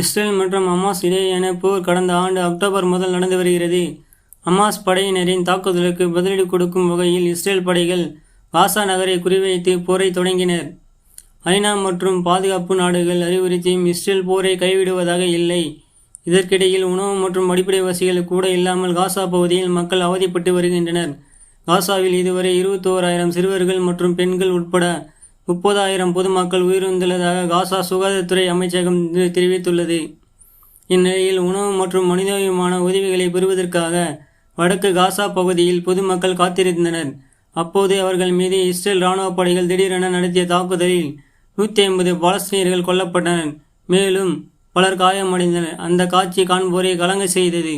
Israel மற்றும் Hamas இடையேயான போர் கடந்த ஆண்டு அக்டோபர் முதல் நடந்து வருகிறது. ஹமாஸ் படையினரின் தாக்குதலுக்கு பதிலடி கொடுக்கும் வகையில் இஸ்ரேல் படைகள் காசா நகரை குறிவைத்து போரை தொடங்கினர். ஐநா மற்றும் பாதுகாப்பு நாடுகள் அறிவுறுத்தியும் இஸ்ரேல் போரை கைவிடுவதாக இல்லை. இதற்கிடையில் உணவு மற்றும் அடிப்படை வசதிகள் கூட இல்லாமல் காசா பகுதியில் மக்கள் அவதிப்பட்டு வருகின்றனர். காசாவில் இதுவரை 21,000 சிறுவர்கள் மற்றும் பெண்கள் உட்பட 30,000 பொதுமக்கள் உயிரிழந்துள்ளதாக காசா சுகாதாரத்துறை அமைச்சகம் தெரிவித்துள்ளது. இந்நிலையில் உணவு மற்றும் மனிதாபிமான உதவிகளை பெறுவதற்காக வடக்கு காசா பகுதியில் பொதுமக்கள் காத்திருந்தனர். அப்போது அவர்கள் மீது இஸ்ரேல் இராணுவ படைகள் திடீரென நடத்திய தாக்குதலில் 150 பாலஸ்தீனியர்கள் கொல்லப்பட்டனர். மேலும் பலர் காயமடைந்தனர். அந்த காட்சி காண்போரை கலங்க செய்தது.